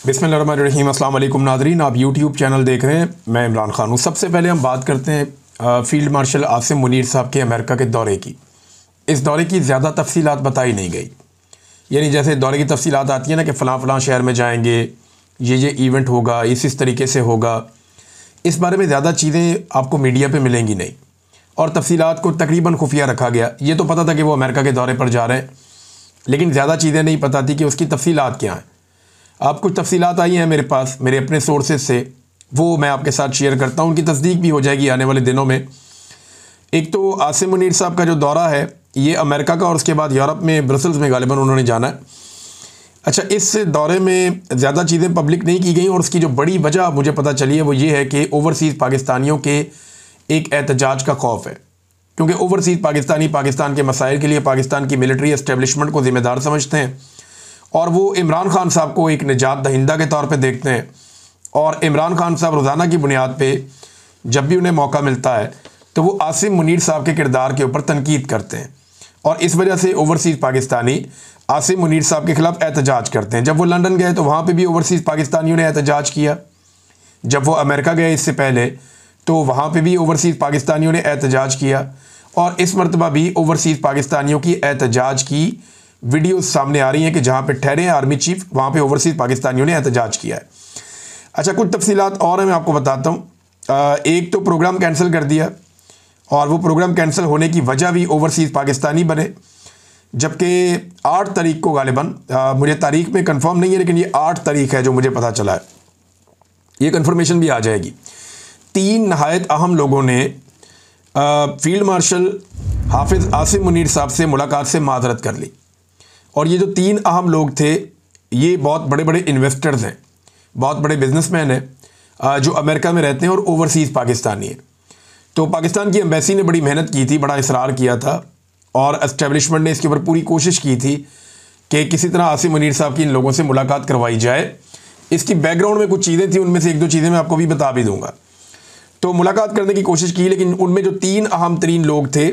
बिस्मिल्लाहिर्रहमानिर्रहीम। अस्सलाम वालेकुम नाज़रीन, आप यूट्यूब चैनल देख रहे हैं। मैं इमरान खान हूँ। सबसे पहले हम बात करते हैं फ़ील्ड मार्शल आसिम मुनीर साहब के अमेरिका के दौरे की। इस दौरे की ज़्यादा तफसीलात बताई नहीं गई, यानी जैसे दौरे की तफसीलात आती है ना कि फ़लाँ शहर में जाएंगे, ये इवेंट होगा, इस तरीके से होगा। इस बारे में ज़्यादा चीज़ें आपको मीडिया पर मिलेंगी नहीं, और तफसीलात को तकरीबन खुफिया रखा गया। ये तो पता था कि वो अमेरिका के दौरे पर जा रहे हैं, लेकिन ज़्यादा चीज़ें नहीं पता थी कि उसकी तफसीलात क्या हैं। आप कुछ तफसीलात आई हैं मेरे पास मेरे अपने सोर्सेज से, वो मैं आपके साथ शेयर करता हूँ। उनकी तस्दीक भी हो जाएगी आने वाले दिनों में। एक तो आसिम मुनीर साहब का जो दौरा है ये अमेरिका का, और उसके बाद यूरोप में ब्रसल्स में गालिबन उन्होंने जाना है। अच्छा, इस दौरे में ज़्यादा चीज़ें पब्लिक नहीं की गई, और उसकी जो बड़ी वजह मुझे पता चली है वो ये है कि ओवरसीज़ पाकिस्तानियों के एक एहतजाज का खौफ है, क्योंकि ओवरसीज़ पाकिस्तानी पाकिस्तान के मसाइल के लिए पाकिस्तान की मिलिट्री एस्टेब्लिशमेंट को ज़िम्मेदार समझते हैं, और वो इमरान खान साहब को एक निजात दहिंदा के तौर पे देखते हैं। और इमरान खान साहब रोज़ाना की बुनियाद पे जब भी उन्हें मौका मिलता है तो वो आसिम मुनीर साहब के किरदार के ऊपर तनकीद करते हैं, और इस वजह से ओवरसीज़ पाकिस्तानी आसिम मुनीर साहब के ख़िलाफ़ एहतजाज करते हैं। जब वो लंदन गए तो वहाँ पर भी ओवरसीज़ पाकिस्तानियों ने एहतजाज किया। जब वो अमेरिका गए इससे पहले तो वहाँ पर भी ओवरसीज़ पाकिस्तानियों ने एहतजाज किया, और इस मरतबा भी ओवरसीज़ पाकिस्तानियों की एहतजाज की वीडियोस सामने आ रही हैं कि जहाँ पे ठहरे हैं आर्मी चीफ, वहाँ पे ओवरसीज़ पाकिस्तानियों ने एहतजाज किया है। अच्छा, कुछ तफसीलात और हैं, मैं आपको बताता हूँ। एक तो प्रोग्राम कैंसिल कर दिया, और वो प्रोग्राम कैंसिल होने की वजह भी ओवरसीज़ पाकिस्तानी बने। जबकि 8 तारीख को गालिबन, मुझे तारीख में कंफर्म नहीं है, लेकिन ये 8 तारीख है जो मुझे पता चला है, ये कंफर्मेशन भी आ जाएगी। 3 नहायत अहम लोगों ने फील्ड मार्शल हाफिज़ आसिम मुनीर साहब से मुलाकात से माजरत कर ली। और ये जो 3 अहम लोग थे ये बहुत बड़े बड़े इन्वेस्टर्स हैं, बहुत बड़े बिजनेसमैन हैं, जो अमेरिका में रहते हैं और ओवरसीज़ पाकिस्तानी हैं। तो पाकिस्तान की एम्बेसी ने बड़ी मेहनत की थी, बड़ा इसरार किया था, और एस्टेब्लिशमेंट ने इसके ऊपर पूरी कोशिश की थी कि किसी तरह आसिम मुनीर साहब की इन लोगों से मुलाकात करवाई जाए। इसकी बैकग्राउंड में कुछ चीज़ें थी, उनमें से 1-2 चीज़ें मैं आपको भी बता भी दूँगा। तो मुलाकात करने की कोशिश की, लेकिन उनमें जो 3 अहम तरीन लोग थे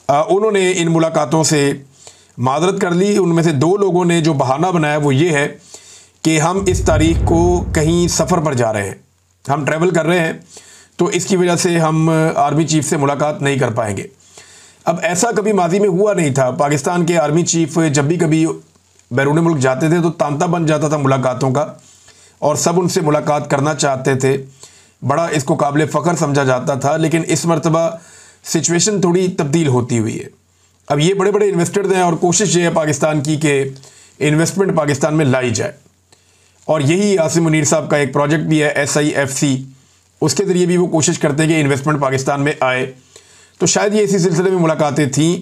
उन्होंने इन मुलाकातों से माजरत कर ली। उनमें से 2 लोगों ने जो बहाना बनाया वो ये है कि हम इस तारीख को कहीं सफ़र पर जा रहे हैं, हम ट्रैवल कर रहे हैं, तो इसकी वजह से हम आर्मी चीफ से मुलाकात नहीं कर पाएंगे। अब ऐसा कभी माजी में हुआ नहीं था। पाकिस्तान के आर्मी चीफ जब भी कभी बैरून मुल्क जाते थे तो तांता बन जाता था मुलाकातों का, और सब उनसे मुलाकात करना चाहते थे, बड़ा इसको काबिल फ़ख्र समझा जाता था। लेकिन इस मरतबा सिचुएशन थोड़ी तब्दील होती हुई है। अब ये बड़े बड़े इन्वेस्टर्स हैं, और कोशिश ये है पाकिस्तान की कि इन्वेस्टमेंट पाकिस्तान में लाई जाए, और यही आसिम मुनीर साहब का एक प्रोजेक्ट भी है SIFC, उसके ज़रिए भी वो कोशिश करते हैं कि इन्वेस्टमेंट पाकिस्तान में आए। तो शायद ये इसी सिलसिले में मुलाकातें थीं,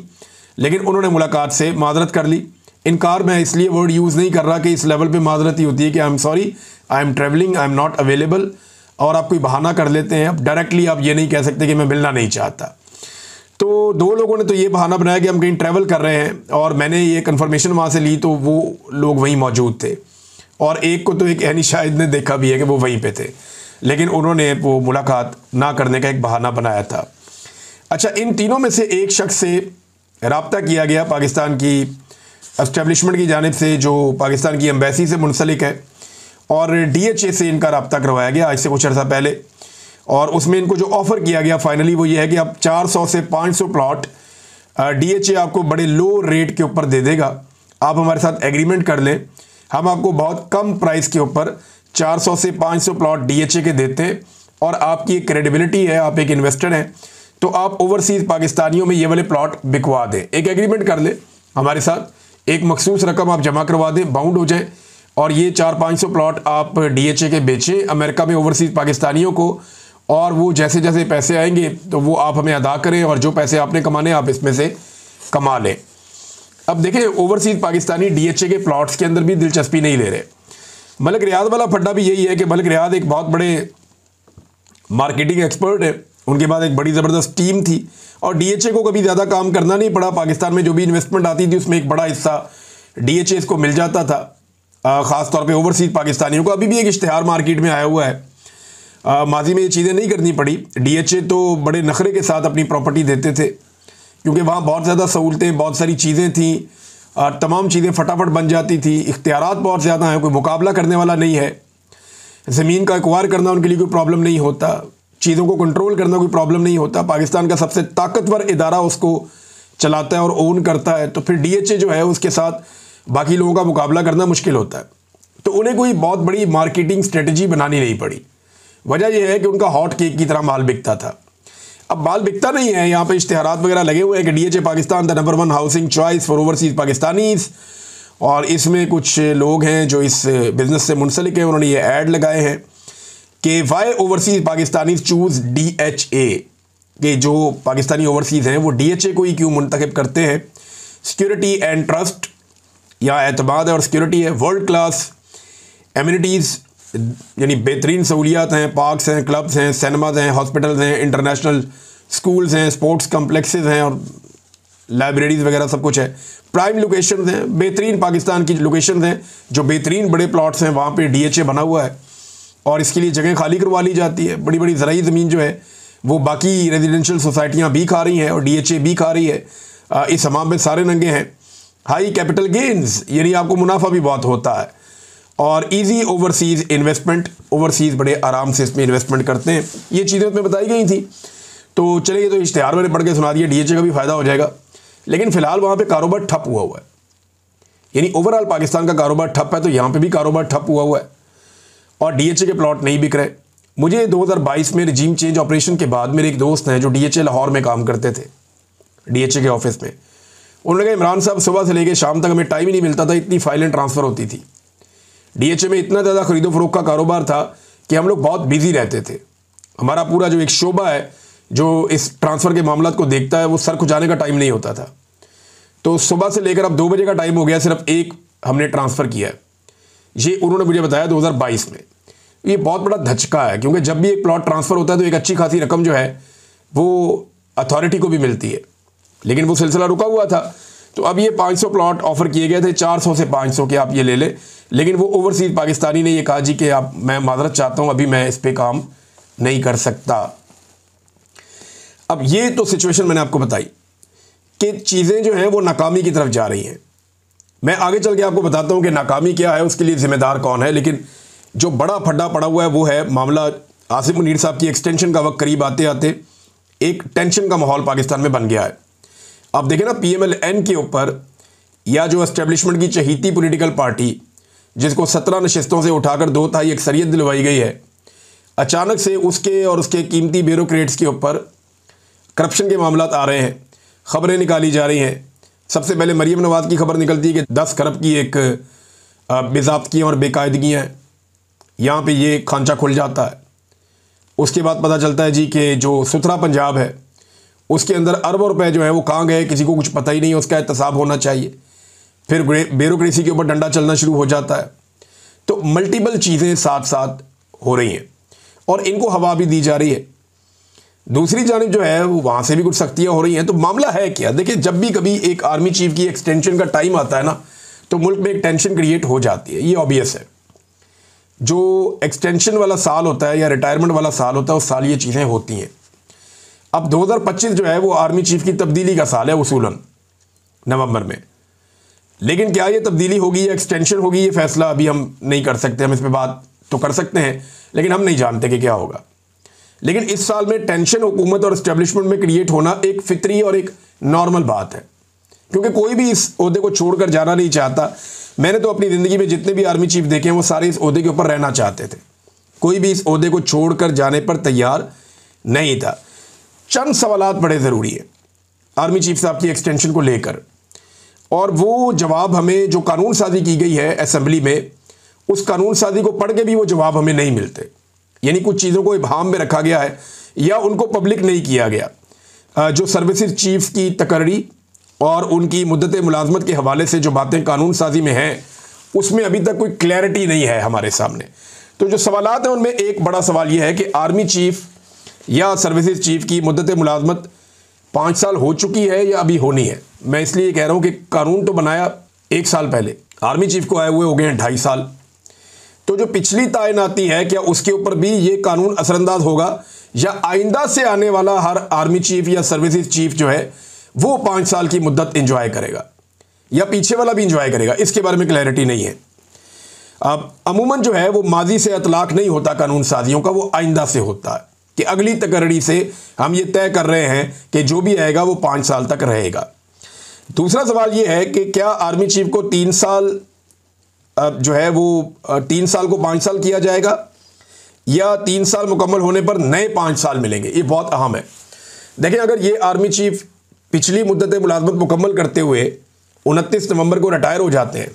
लेकिन उन्होंने मुलाकात से माजरत कर ली। इनकार मैं इसलिए वर्ड यूज़ नहीं कर रहा कि इस लेवल पर माजरत ही होती है कि I am sorry, I am travelling, I am not available, और आप कोई बहाना कर लेते हैं। अब डायरेक्टली आप ये नहीं कह सकते कि मैं मिलना नहीं चाहता। तो 2 लोगों ने तो ये बहाना बनाया कि हम कहीं ट्रैवल कर रहे हैं, और मैंने ये कंफर्मेशन वहाँ से ली तो वो लोग वहीं मौजूद थे, और एक को तो एक यानी शायद ने देखा भी है कि वो वहीं पे थे, लेकिन उन्होंने वो मुलाकात ना करने का एक बहाना बनाया था। अच्छा, इन तीनों में से एक शख्स से रब्ता किया गया पाकिस्तान की एस्टेब्लिशमेंट की जानिब से, जो पाकिस्तान की एम्बेसी से मुंसलिक है, और DHA से इनका रब्ता करवाया गया आज से कुछ अर्सा पहले। और उसमें इनको जो ऑफ़र किया गया फाइनली वो ये है कि अब 400 से 500 प्लॉट DHA आपको बड़े लो रेट के ऊपर दे देगा। आप हमारे साथ एग्रीमेंट कर लें, हम आपको बहुत कम प्राइस के ऊपर 400 से 500 प्लॉट DHA के देते हैं, और आपकी एक क्रेडिबिलिटी है, आप एक इन्वेस्टर हैं, तो आप ओवरसीज़ पाकिस्तानियों में ये वाले प्लॉट बिकवा दें। एक एग्रीमेंट कर लें हमारे साथ, एक मखसूस रकम आप जमा करवा दें, बाउंड हो जाए, और ये 400-500 प्लॉट आप DHA के बेचें अमेरिका में ओवरसीज़ पाकिस्तानियों को, और वो जैसे जैसे पैसे आएंगे तो वो आप हमें अदा करें, और जो पैसे आपने कमाने आप इसमें से कमा लें। अब देखें, ओवरसीज़ पाकिस्तानी DHA के प्लॉट्स के अंदर भी दिलचस्पी नहीं ले रहे। मलिक रियाद वाला फड्डा भी यही है कि मलिक रियाद एक बहुत बड़े मार्केटिंग एक्सपर्ट है, उनके पास एक बड़ी ज़बरदस्त टीम थी, और DHA को कभी ज़्यादा काम करना नहीं पड़ा। पाकिस्तान में जो भी इन्वेस्टमेंट आती थी उसमें एक बड़ा हिस्सा DHA को मिल जाता था, ख़ास तौर पे ओवरसीज़ पाकिस्तानियों को। अभी भी एक इश्तिहार मार्केट में आया हुआ है, माजी में ये चीज़ें नहीं करनी पड़ी। DHA तो बड़े नखरे के साथ अपनी प्रॉपर्टी देते थे, क्योंकि वहाँ बहुत ज़्यादा सहूलतें, बहुत सारी चीज़ें थीं, और तमाम चीज़ें फटाफट बन जाती थी, इख्तियारात बहुत ज़्यादा हैं, कोई मुकाबला करने वाला नहीं है। ज़मीन का एक्वायर करना उनके लिए कोई प्रॉब्लम नहीं होता, चीज़ों को कंट्रोल करना कोई प्रॉब्लम नहीं होता। पाकिस्तान का सबसे ताकतवर इदारा उसको चलाता है और ओन करता है, तो फिर डीएचए जो है उसके साथ बाकी लोगों का मुकाबला करना मुश्किल होता है। तो उन्हें कोई बहुत बड़ी मार्केटिंग स्ट्रेटजी बनानी नहीं पड़ी। वजह यह है कि उनका हॉट केक की तरह माल बिकता था। अब माल बिकता नहीं है, यहाँ पे इश्तिहारात वगैरह लगे हुए हैं कि DHA Pakistan the number 1 housing choice for overseas Pakistanis, और इसमें कुछ लोग हैं जो इस बिज़नेस से मुंसलिक हैं, उन्होंने ये ऐड लगाए हैं कि why overseas Pakistanis choose DHA, कि जो पाकिस्तानी ओवरसीज़ हैं वो डीएचए को ही क्यों मुंतखब करते हैं। सिक्योरिटी एंड ट्रस्ट, या एतमाद है और सिक्योरिटी है, वर्ल्ड क्लास एमिनिटीज़ यानी बेहतरीन सहूलियात हैं, पार्क्स हैं, क्लब्स हैं, सिनेमाज हैं, हॉस्पिटल्स हैं, इंटरनेशनल स्कूल्स हैं, स्पोर्ट्स कम्प्लेक्सेस हैं और लाइब्रेरीज़ वगैरह सब कुछ है। प्राइम लोकेशंस हैं, बेहतरीन पाकिस्तान की लोकेशंस हैं, जो बेहतरीन बड़े प्लॉट्स हैं वहाँ पे डीएचए बना हुआ है और इसके लिए जगह खाली करवा ली जाती है। बड़ी बड़ी ज़राई ज़मीन जो है वो बाकी रेजिडेंशियल सोसाइटियाँ भी खा रही हैं और डीएचए भी खा रही है। इस हमाम में सारे नंगे हैं। हाई कैपिटल गेन्स, यानी आपको मुनाफा भी बहुत होता है, और इजी ओवरसीज़ इन्वेस्टमेंट, ओवरसीज़ बड़े आराम से इसमें इन्वेस्टमेंट करते हैं। ये चीज़ें उसमें बताई गई थी। तो चलिए, तो इश्तिहार मैंने पढ़ के सुना दिया, डीएचए का भी फ़ायदा हो जाएगा। लेकिन फ़िलहाल वहाँ पे कारोबार ठप हुआ है, यानी ओवरऑल पाकिस्तान का कारोबार ठप है, तो यहाँ पे भी कारोबार ठप हुआ है और डीएचए के प्लॉट नहीं बिक रहे। मुझे 2022 में रजीम चेंज ऑपरेशन के बाद मेरे एक दोस्त हैं जो डीएचए लाहौर में काम करते थे, डीएचए के ऑफिस में। उन्होंने कहा, इमरान साहब सुबह से लेकर शाम तक हमें टाइम ही नहीं मिलता था, इतनी फाइलें ट्रांसफ़र होती थी। डीएचए में इतना ज़्यादा खरीदो फरोख्त का कारोबार था कि हम लोग बहुत बिजी रहते थे। हमारा पूरा जो एक शोबा है जो इस ट्रांसफ़र के मामलों को देखता है, वो सर खुजाने का टाइम नहीं होता था। तो सुबह से लेकर अब 2 बजे का टाइम हो गया, सिर्फ एक हमने ट्रांसफ़र किया है। ये उन्होंने मुझे बताया 2022 में। ये बहुत बड़ा धचका है, क्योंकि जब भी एक प्लॉट ट्रांसफ़र होता है तो एक अच्छी खासी रकम जो है वो अथॉरिटी को भी मिलती है, लेकिन वो सिलसिला रुका हुआ था। तो अब ये 500 प्लॉट ऑफ़र किए गए थे, 400 से 500 के आप ये ले लें, लेकिन वो ओवरसीज़ पाकिस्तानी ने ये कहा जी कि आप, मैं माजरत चाहता हूँ, अभी मैं इस पर काम नहीं कर सकता। अब ये तो सिचुएशन मैंने आपको बताई कि चीज़ें जो हैं वो नाकामी की तरफ जा रही हैं। मैं आगे चल के आपको बताता हूँ कि नाकामी क्या है, उसके लिए ज़िम्मेदार कौन है। लेकिन जो बड़ा फड्डा पड़ा हुआ है वो है मामला आसिफ मुनीर साहब की एक्सटेंशन का वक्त करीब आते आते एक टेंशन का माहौल पाकिस्तान में बन गया है। आप देखें ना, PMLN के ऊपर, या जो एस्टेब्लिशमेंट की चहीती पॉलिटिकल पार्टी जिसको 17 नशिस्तों से उठाकर 2/3 अक्सरियत दिलवाई गई है, अचानक से उसके और उसके कीमती ब्यूरोक्रेट्स के ऊपर करप्शन के मामला आ रहे हैं, ख़बरें निकाली जा रही हैं। सबसे पहले मरीम नवाज़ की खबर निकलती है कि 10 खरब की एक बेज़ाब्तियाँ और बेकायदगियाँ हैं, यहाँ पे ये खांचा खुल जाता है। उसके बाद पता चलता है जी कि जो सुथरा पंजाब है उसके अंदर अरबों रुपए जो है वो कहाँ गए, किसी को कुछ पता ही नहीं, उसका एहतसाब होना चाहिए। फिर ब्यूरोक्रेसी के ऊपर डंडा चलना शुरू हो जाता है। तो मल्टीपल चीज़ें साथ साथ हो रही हैं और इनको हवा भी दी जा रही है। दूसरी जानिब जो है वो वहाँ से भी कुछ सख्तियाँ हो रही हैं। तो मामला है क्या? देखिए, जब भी कभी एक आर्मी चीफ की एक्सटेंशन का टाइम आता है ना, तो मुल्क में एक टेंशन क्रिएट हो जाती है, ये ऑब्वियस है। जो एक्सटेंशन वाला साल होता है या रिटायरमेंट वाला साल होता है, उस साल ये चीज़ें होती हैं। अब 2025 जो है वो आर्मी चीफ की तब्दीली का साल है उसूलन, नवंबर में। लेकिन क्या ये तब्दीली होगी या एक्सटेंशन होगी, ये फैसला अभी हम नहीं कर सकते। हम इस पर बात तो कर सकते हैं, लेकिन हम नहीं जानते कि क्या होगा। लेकिन इस साल में टेंशन हुकूमत और एस्टेब्लिशमेंट में क्रिएट होना एक फितरी और एक नॉर्मल बात है, क्योंकि कोई भी इस ओहदे को छोड़कर जाना नहीं चाहता। मैंने तो अपनी ज़िंदगी में जितने भी आर्मी चीफ देखे हैं वो सारे इस ओहदे के ऊपर रहना चाहते थे। कोई भी इस ओहदे को छोड़कर जाने पर तैयार नहीं था। चंद सवालात बड़े ज़रूरी है आर्मी चीफ साहब की एक्सटेंशन को लेकर, और वो जवाब हमें, जो कानून साजी की गई है असेंबली में, उस कानून साजी को पढ़ के भी वो जवाब हमें नहीं मिलते। यानी कुछ चीज़ों को इबाम में रखा गया है या उनको पब्लिक नहीं किया गया। जो सर्विसेज चीफ की तकर्री और उनकी मुद्दत मुलाजमत के हवाले से जो बातें कानून साजी में हैं, उसमें अभी तक कोई क्लैरिटी नहीं है हमारे सामने। तो जो सवालात हैं उनमें एक बड़ा सवाल यह है कि आर्मी चीफ या सर्विसेज चीफ की मुद्दत मुलाजमत 5 साल हो चुकी है या अभी होनी है। मैं इसलिए कह रहा हूँ कि कानून तो बनाया 1 साल पहले, आर्मी चीफ को आए हुए हो गए हैं 2.5 साल। तो जो पिछली तैनाती है, क्या उसके ऊपर भी ये कानून असरअंदाज होगा, या आइंदा से आने वाला हर आर्मी चीफ या सर्विसेज चीफ जो है वो 5 साल की मुद्दत इंजॉय करेगा, या पीछे वाला भी इंजॉय करेगा? इसके बारे में क्लैरिटी नहीं है। अब अमूमन जो है वो माजी से इतलाक नहीं होता कानून साजियों का, वो आइंदा से होता है कि अगली तकर्री से हम ये तय कर रहे हैं कि जो भी आएगा वो 5 साल तक रहेगा। दूसरा सवाल ये है कि क्या आर्मी चीफ को 3 साल जो है वो 3 साल को 5 साल किया जाएगा या 3 साल मुकम्मल होने पर नए 5 साल मिलेंगे। ये बहुत अहम है। देखें, अगर ये आर्मी चीफ पिछली मुद्दत मुलाजमत मुकम्मल करते हुए 29 नवंबर को रिटायर हो जाते हैं,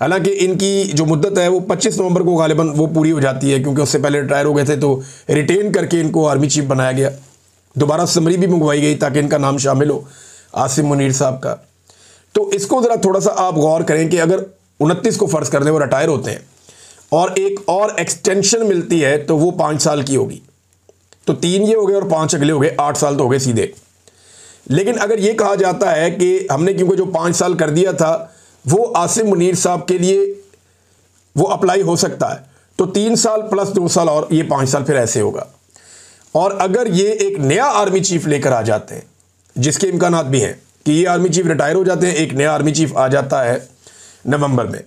हालांकि इनकी जो मुद्दत है वो 25 नवंबर को गालिबन वो पूरी हो जाती है, क्योंकि उससे पहले रिटायर हो गए थे, तो रिटेन करके इनको आर्मी चीफ बनाया गया। दोबारा समरी भी मंगवाई गई ताकि इनका नाम शामिल हो, आसिम मुनीर साहब का। तो इसको ज़रा थोड़ा सा आप गौर करें कि अगर 29 को फ़र्ज़ कर दें वो रिटायर होते हैं और एक और एक्सटेंशन मिलती है तो वो 5 साल की होगी, तो 3 ये हो गए और 5 अगले हो गए, 8 साल तो हो गए सीधे। लेकिन अगर ये कहा जाता है कि हमने क्योंकि जो 5 साल कर दिया था वो आसिम मुनीर साहब के लिए वो अप्लाई हो सकता है, तो 3 साल प्लस 2 साल और ये 5 साल फिर ऐसे होगा। और अगर ये एक नया आर्मी चीफ लेकर आ जाते हैं, जिसके इम्कानात भी हैं कि ये आर्मी चीफ रिटायर हो जाते हैं, एक नया आर्मी चीफ आ जाता है नवंबर में,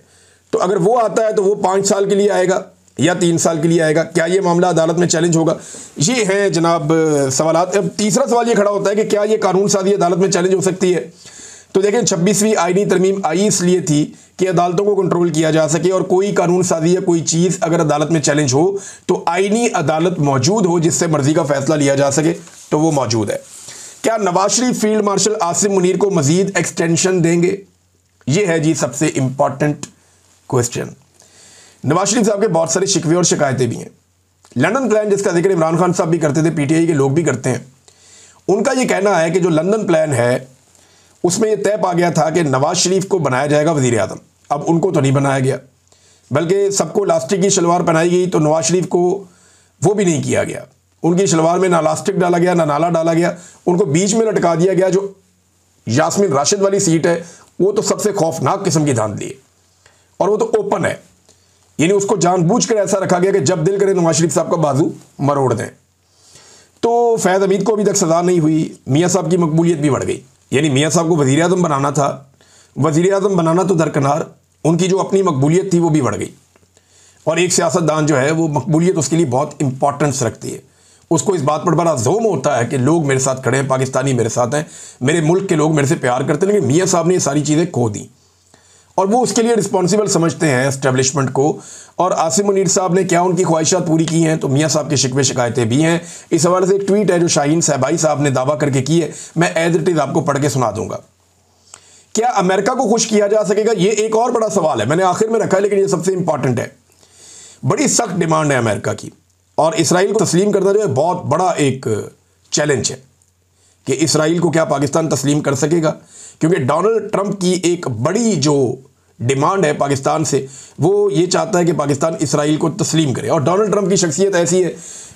तो अगर वो आता है तो वो 5 साल के लिए आएगा या 3 साल के लिए आएगा। क्या ये मामला अदालत में चैलेंज होगा? ये हैं जनाब सवालात। अब तीसरा सवाल ये खड़ा होता है कि क्या ये कानून साजी अदालत में चैलेंज हो सकती है? तो देखें, 26वीं आईनी तरमीम आई इसलिए थी कि अदालतों को कंट्रोल किया जा सके, और कोई कानून साजी या कोई चीज़ अगर अदालत में चैलेंज हो तो आईनी अदालत मौजूद हो जिससे मर्जी का फैसला लिया जा सके, तो वो मौजूद है। क्या नवाज शरीफ फील्ड मार्शल आसिम मुनीर को मजीद एक्सटेंशन देंगे? ये है जी सबसे इंपॉर्टेंट क्वेश्चन। नवाज शरीफ साहब के बहुत सारे शिकवे और शिकायतें भी हैं। लंदन प्लान जिसका जिक्र इमरान खान साहब भी करते थे, पीटीआई के लोग भी करते हैं, उनका ये कहना है कि जो लंदन प्लान है उसमें यह तय पा गया था कि नवाज शरीफ को बनाया जाएगा वज़ीर आज़म। अब उनको तो नहीं बनाया गया, बल्कि सबको लास्टिक की शलवार पहनाई गई, तो नवाज शरीफ को वो भी नहीं किया गया। उनकी शलवार में ना लास्टिक डाला गया ना नाला डाला गया, उनको बीच में लटका दिया गया। जो यास्मीन राशिद वाली सीट है वो तो सबसे खौफनाक किस्म की धांधली है, और वो तो ओपन है, यानी उसको जानबूझकर ऐसा रखा गया कि जब दिल करे नवाज शरीफ साहब का बाजू मरोड़ दें। तो फैज़ हमीद को अभी तक सज़ा नहीं हुई, मियाँ साहब की मकबूलियत भी बढ़ गई, यानी मियाँ साहब को वज़ीर आज़म बनाना था, वज़ीर आज़म बनाना तो दरकिनार, उनकी जो अपनी मकबूलियत थी वो भी बढ़ गई। और एक सियासतदान जो है वो मकबूलियत उसके लिए बहुत इंपॉर्टेंस रखती है, उसको इस बात पर बड़ा जोम होता है कि लोग मेरे साथ खड़े हैं, पाकिस्तानी मेरे साथ हैं, मेरे मुल्क के लोग मेरे से प्यार करते हैं। लेकिन मियाँ साहब ने ये सारी चीज़ें खो दी और वो उसके लिए रिस्पॉन्सिबल समझते हैं एस्टेब्लिशमेंट को। और आसिम मुनीर साहब ने क्या उनकी ख्वाहिशात पूरी की हैं? तो मियाँ साहब के शिकवे शिकायतें भी हैं। इस हवाले से एक ट्वीट है जो शाहीन सहबाई साहब ने दावा करके की है, मैं एज इट इज़ आपको पढ़ के सुना दूंगा। क्या अमेरिका को खुश किया जा सकेगा? ये एक और बड़ा सवाल है, मैंने आखिर में रखा है, लेकिन ये सबसे इंपॉर्टेंट है। बड़ी सख्त डिमांड है अमेरिका की, और इसराइल को तस्लीम करना जो है बहुत बड़ा एक चैलेंज है कि इसराइल को क्या पाकिस्तान तस्लीम कर सकेगा, क्योंकि डोनाल्ड ट्रंप की एक बड़ी जो डिमांड है पाकिस्तान से, वो ये चाहता है कि पाकिस्तान इसराइल को तस्लीम करे। और डोनाल्ड ट्रंप की शख्सियत ऐसी है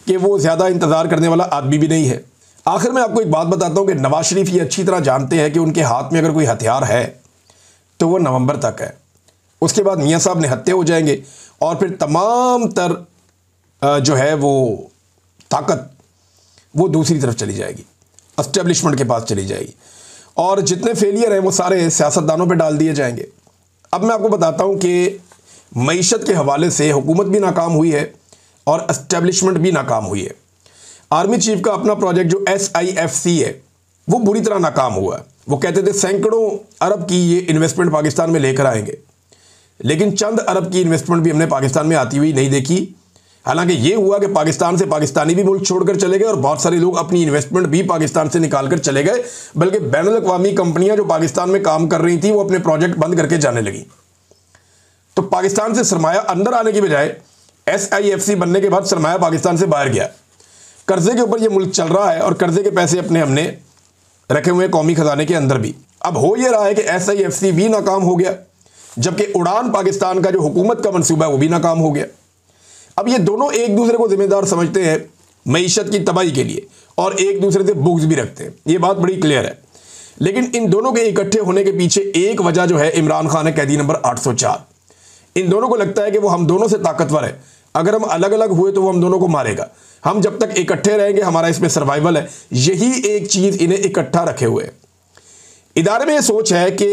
कि वो ज़्यादा इंतज़ार करने वाला आदमी भी नहीं है। आखिर में आपको एक बात बताता हूँ कि नवाज शरीफ ये अच्छी तरह जानते हैं कि उनके हाथ में अगर कोई हथियार है तो वो नवंबर तक है, उसके बाद मियाँ साहब निहत्थे हो जाएंगे और फिर तमाम तर जो है वो ताकत वो दूसरी तरफ चली जाएगी, एस्टेब्लिशमेंट के पास चली जाएगी, और जितने फेलियर हैं वो सारे सियासतदानों पे डाल दिए जाएंगे। अब मैं आपको बताता हूँ कि मईशत के हवाले से हुकूमत भी नाकाम हुई है और एस्टेब्लिशमेंट भी नाकाम हुई है। आर्मी चीफ का अपना प्रोजेक्ट जो SIFC है वो बुरी तरह नाकाम हुआ है। वो कहते थे सैकड़ों अरब की ये इन्वेस्टमेंट पाकिस्तान में लेकर आएंगे, लेकिन चंद अरब की इन्वेस्टमेंट भी हमने पाकिस्तान में आती हुई नहीं देखी। हालांकि ये हुआ कि पाकिस्तान से पाकिस्तानी भी मुल्क छोड़कर चले गए और बहुत सारे लोग अपनी इन्वेस्टमेंट भी पाकिस्तान से निकाल कर चले गए, बल्कि बैनुल-अक़वामी कंपनियां जो पाकिस्तान में काम कर रही थी वो अपने प्रोजेक्ट बंद करके जाने लगी। तो पाकिस्तान से सरमाया अंदर आने की बजाय SIFC बनने के बाद सरमाया पाकिस्तान से बाहर गया। कर्जे के ऊपर ये मुल्क चल रहा है और कर्जे के पैसे अपने हमने रखे हुए कौमी खजाने के अंदर भी। अब हो ये रहा है कि SIFC भी नाकाम हो गया, जबकि उड़ान पाकिस्तान का जो हुकूमत का मनसूबा है वो भी नाकाम हो गया। अब ये दोनों एक दूसरे को जिम्मेदार समझते हैं मईशत की तबाही के लिए और एक दूसरे से बुग़्ज़ भी रखते हैं, ये बात बड़ी क्लियर है। लेकिन इन दोनों के इकट्ठे होने के पीछे एक वजह जो है इमरान खान है, कैदी नंबर 804। इन दोनों को लगता है कि वो हम दोनों से ताकतवर है, अगर हम अलग अलग हुए तो वो हम दोनों को मारेगा, हम जब तक इकट्ठे रहेंगे हमारा इसमें सर्वाइवल है। यही एक चीज़ इन्हें इकट्ठा रखे हुए है। इदारे में ये सोच है कि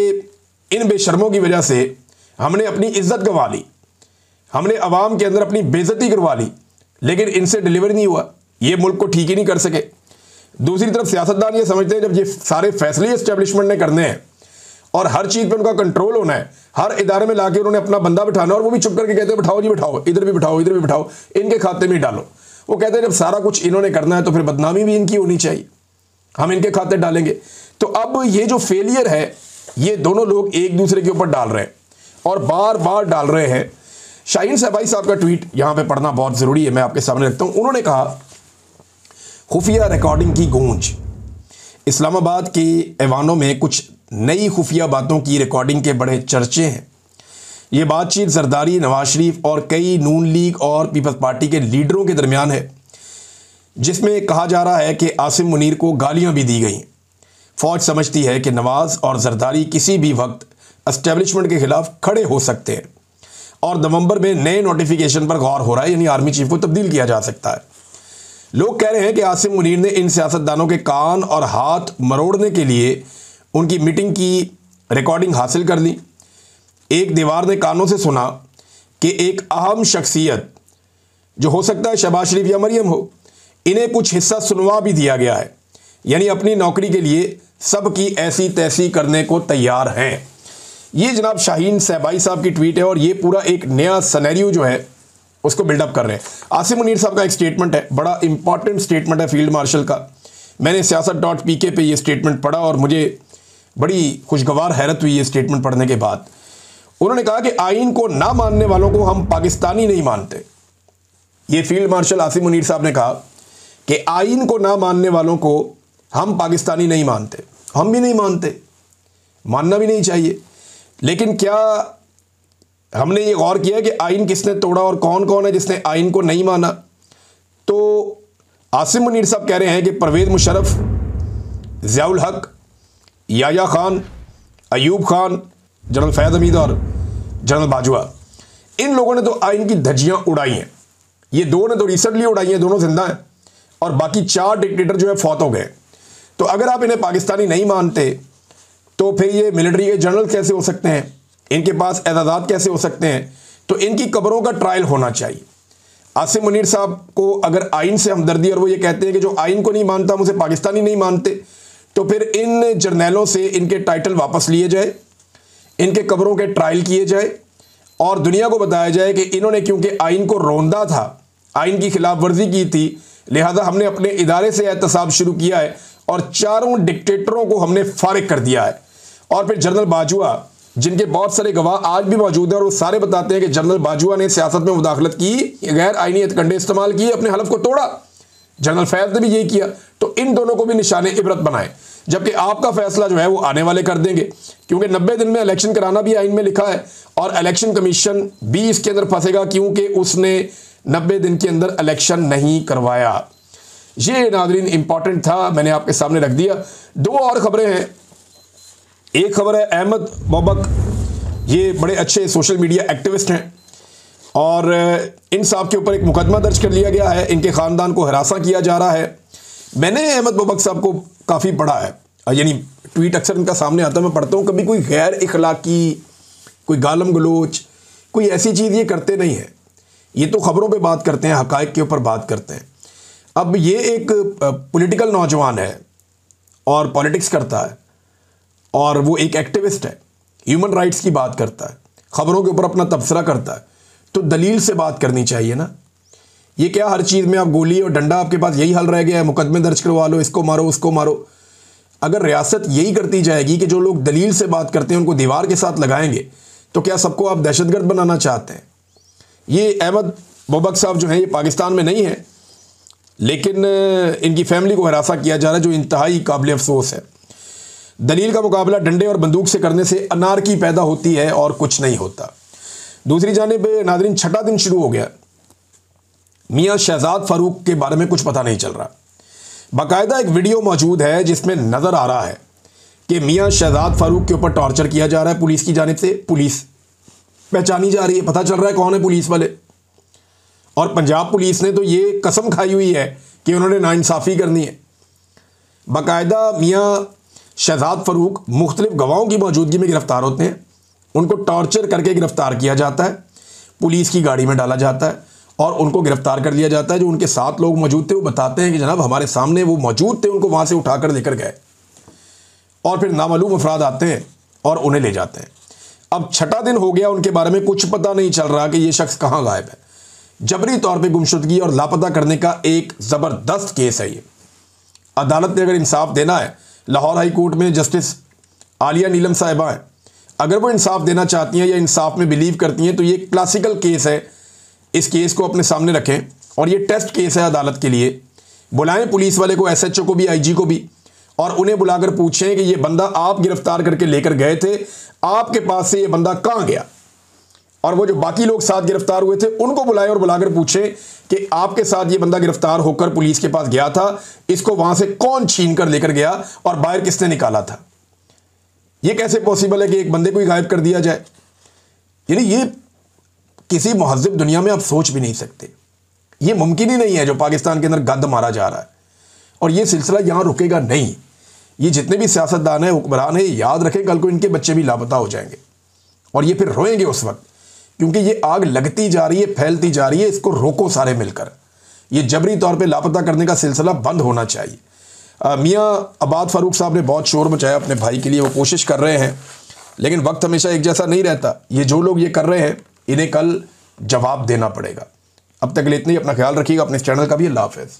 इन बेशर्मों की वजह से हमने अपनी इज्जत गंवा ली, हमने अवाम के अंदर अपनी बेइज्जती करवा ली, लेकिन इनसे डिलीवर नहीं हुआ, ये मुल्क को ठीक ही नहीं कर सके। दूसरी तरफ सियासतदान ये समझते हैं जब ये सारे फैसले एस्टेब्लिशमेंट ने करने हैं और हर चीज़ पे उनका कंट्रोल होना है, हर इदारे में लाके उन्होंने अपना बंदा बिठाना, और वो भी चुप करके कहते हैं बिठाओ जी बिठाओ, इधर भी बिठाओ, इधर भी बिठाओ, इनके खाते में डालो। वो कहते हैं जब सारा कुछ इन्होंने करना है तो फिर बदनामी भी इनकी होनी चाहिए, हम इनके खाते डालेंगे। तो अब ये जो फेलियर है ये दोनों लोग एक दूसरे के ऊपर डाल रहे हैं और बार बार डाल रहे हैं। शाहीन सहबाई साहब का ट्वीट यहां पे पढ़ना बहुत ज़रूरी है, मैं आपके सामने रखता हूं। उन्होंने कहा, खुफिया रिकॉर्डिंग की गूंज, इस्लामाबाद के ऐवानों में कुछ नई खुफिया बातों की रिकॉर्डिंग के बड़े चर्चे हैं। ये बातचीत जरदारी, नवाज शरीफ और कई नून लीग और पीपल्स पार्टी के लीडरों के दरमियान है, जिसमें कहा जा रहा है कि आसिम मुनीर को गालियां भी दी गई। फौज समझती है कि नवाज और जरदारी किसी भी वक्त एस्टेब्लिशमेंट के खिलाफ खड़े हो सकते हैं और नवंबर में नए नोटिफिकेशन पर गौर हो रहा है, यानी आर्मी चीफ को तब्दील किया जा सकता है। लोग कह रहे हैं कि आसिम मुनीर ने इन सियासतदानों के कान और हाथ मरोड़ने के लिए उनकी मीटिंग की रिकॉर्डिंग हासिल कर ली। एक दीवार ने कानों से सुना कि एक अहम शख्सियत, जो हो सकता है शहबाज शरीफ या मरियम हो, इन्हें कुछ हिस्सा सुनवा भी दिया गया है, यानी अपनी नौकरी के लिए सबकी ऐसी तैसी करने को तैयार हैं। ये जनाब शाहीन सहबाई साहब की ट्वीट है और ये पूरा एक नया सिनेरियो जो है उसको बिल्डअप कर रहे हैं। आसिम मुनीर साहब का एक स्टेटमेंट है, बड़ा इंपॉर्टेंट स्टेटमेंट है फील्ड मार्शल का। मैंने siyaasat.pk पे ये स्टेटमेंट पढ़ा और मुझे बड़ी खुशगवार हैरत हुई ये स्टेटमेंट पढ़ने के बाद। उन्होंने कहा कि आइन को ना मानने वालों को हम पाकिस्तानी नहीं मानते। ये फील्ड मार्शल आसिम मुनीर साहब ने कहा कि आइन को ना मानने वालों को हम पाकिस्तानी नहीं मानते। हम भी नहीं मानते, मानना भी नहीं चाहिए, लेकिन क्या हमने ये गौर किया कि आइन किसने तोड़ा और कौन कौन है जिसने आइन को नहीं माना? तो आसिम मुनीर साहब कह रहे हैं कि परवेज़ मुशर्रफ, ज़ियाउल हक, याया खान, अयूब खान, जनरल फैज़ हमीद और जनरल बाजवा, इन लोगों ने तो आइन की धज्जियां उड़ाई हैं। ये दो ने तो रिसेंटली उड़ाई हैं, दोनों जिंदा हैं, और बाकी 4 डिक्टेटर जो है फौत हो गए। तो अगर आप इन्हें पाकिस्तानी नहीं मानते तो फिर ये मिलिट्री के जनरल कैसे हो सकते हैं, इनके पास एजाज़ात कैसे हो सकते हैं? तो इनकी कब्रों का ट्रायल होना चाहिए। आसिम मुनीर साहब को अगर आइन से हमदर्दी, और वो ये कहते हैं कि जो आइन को नहीं मानता हम उसे पाकिस्तानी नहीं मानते, तो फिर इन जर्नैलों से इनके टाइटल वापस लिए जाए, इनके कब्रों के ट्रायल किए जाए और दुनिया को बताया जाए कि इन्होंने क्योंकि आइन को रोंदा था, आइन की खिलाफ वर्जी की थी, लिहाजा हमने अपने इदारे से एहतसाब शुरू किया है और 4 डिक्टेटरों को हमने फारिग कर दिया है। और फिर जनरल बाजवा, जिनके बहुत सारे गवाह आज भी मौजूद हैं, और वो सारे बताते हैं कि जनरल बाजवा ने सियासत में मुदाखलत की, गैर आइनी हथकंडे इस्तेमाल किए, अपने हलफ को तोड़ा। जनरल फैज़ ने भी यही किया। तो इन दोनों को भी निशाने इबरत बनाए, जबकि आपका फैसला जो है वो आने वाले कर देंगे, क्योंकि 90 दिन में इलेक्शन कराना भी आइन में लिखा है और इलेक्शन कमीशन भी इसके अंदर फंसेगा, क्योंकि उसने 90 दिन के अंदर इलेक्शन नहीं करवाया। ये नाज़रीन इंपॉर्टेंट था, मैंने आपके सामने रख दिया। 2 और खबरें हैं। एक खबर है अहमद बोबक, ये बड़े अच्छे सोशल मीडिया एक्टिविस्ट हैं और इन साहब के ऊपर एक मुकदमा दर्ज कर लिया गया है, इनके ख़ानदान को हरासा किया जा रहा है। मैंने अहमद बोबक साहब को काफ़ी पढ़ा है, यानी ट्वीट अक्सर इनका सामने आता है, मैं पढ़ता हूँ। कभी कोई गैर इखलाकी, कोई गालम गलोच, कोई ऐसी चीज़ ये करते नहीं है। ये तो ख़बरों पे बात करते हैं, हक़ाइक़ के ऊपर बात करते हैं। अब ये एक पॉलिटिकल नौजवान है और पॉलिटिक्स करता है और वो एक एक्टिविस्ट है, ह्यूमन राइट्स की बात करता है, ख़बरों के ऊपर अपना तबसरा करता है, तो दलील से बात करनी चाहिए ना। ये क्या हर चीज़ में आप गोली और डंडा, आपके पास यही हल रह गया है, मुकदमे दर्ज करवा लो, इसको मारो उसको मारो। अगर रियासत यही करती जाएगी कि जो लोग दलील से बात करते हैं उनको दीवार के साथ लगाएंगे, तो क्या सबको आप दहशतगर्द बनाना चाहते हैं? ये अहमद बोबक साहब जो हैं ये पाकिस्तान में नहीं है, लेकिन इनकी फैमिली को हरासा किया जा रहा है, जो इंतहाई काबिल अफसोस है। दलील का मुकाबला डंडे और बंदूक से करने से अनारकी पैदा होती है और कुछ नहीं होता। दूसरी जानिब नाज़रीन, 6ठा दिन शुरू हो गया, मियाँ शहजाद फारूक के बारे में कुछ पता नहीं चल रहा। बाकायदा एक वीडियो मौजूद है जिसमें नज़र आ रहा है कि मियाँ शहजाद फारूक के ऊपर टॉर्चर किया जा रहा है पुलिस की जानिब से। पुलिस पहचानी जा रही है, पता चल रहा है कौन है पुलिस वाले। और पंजाब पुलिस ने तो ये कसम खाई हुई है कि उन्होंने नाइंसाफ़ी करनी है। बाकायदा मियाँ शहजाद फारूक मुख्तलिफ गवाहों की मौजूदगी में गिरफ़्तार होते हैं, उनको टॉर्चर करके गिरफ़्तार किया जाता है, पुलिस की गाड़ी में डाला जाता है और उनको गिरफ्तार कर लिया जाता है। जो उनके साथ लोग मौजूद थे वो बताते हैं कि जनाब हमारे सामने वो मौजूद थे, उनको वहाँ से उठाकर लेकर गए और फिर नामालूम अफराद आते हैं और उन्हें ले जाते हैं। अब छठा दिन हो गया, उनके बारे में कुछ पता नहीं चल रहा कि ये शख्स कहाँ गायब है। जबरी तौर पे गुमशुदगी और लापता करने का एक ज़बरदस्त केस है ये। अदालत ने अगर इंसाफ देना है, लाहौर हाई कोर्ट में जस्टिस आलिया नीलम साहिबा हैं, अगर वो इंसाफ देना चाहती हैं या इंसाफ में बिलीव करती हैं तो ये क्लासिकल केस है। इस केस को अपने सामने रखें और ये टेस्ट केस है अदालत के लिए। बुलाएं पुलिस वाले को, SHO को भी, IG को भी, और उन्हें बुलाकर पूछें कि ये बंदा आप गिरफ्तार करके लेकर गए थे, आपके पास से ये बंदा कहाँ गया। और वो जो बाकी लोग साथ गिरफ्तार हुए थे उनको बुलाएं और बुलाकर पूछें कि आपके साथ ये बंदा गिरफ्तार होकर पुलिस के पास गया था, इसको वहां से कौन छीन कर लेकर गया और बाहर किसने निकाला था। ये कैसे पॉसिबल है कि एक बंदे को ही गायब कर दिया जाए। यानी ये किसी महज़िब दुनिया में आप सोच भी नहीं सकते। ये मुमकिन ही नहीं है जो पाकिस्तान के अंदर गंद मारा जा रहा है। और ये सिलसिला यहाँ रुकेगा नहीं। ये जितने भी सियासतदान हैं, हुक्मरान हैं, याद रखें कल को इनके बच्चे भी लापता हो जाएंगे और ये फिर रोएंगे उस वक्त, क्योंकि ये आग लगती जा रही है, फैलती जा रही है। इसको रोको सारे मिलकर। ये जबरी तौर पे लापता करने का सिलसिला बंद होना चाहिए। मियाँ अबाद फ़ारूक साहब ने बहुत शोर मचाया अपने भाई के लिए, वो कोशिश कर रहे हैं, लेकिन वक्त हमेशा एक जैसा नहीं रहता। ये जो लोग ये कर रहे हैं इन्हें कल जवाब देना पड़ेगा। अब तक के लिए इतना ही। अपना ख्याल रखिएगा, अपने इस चैनल का भी। अल्लाह हाफ़िज़।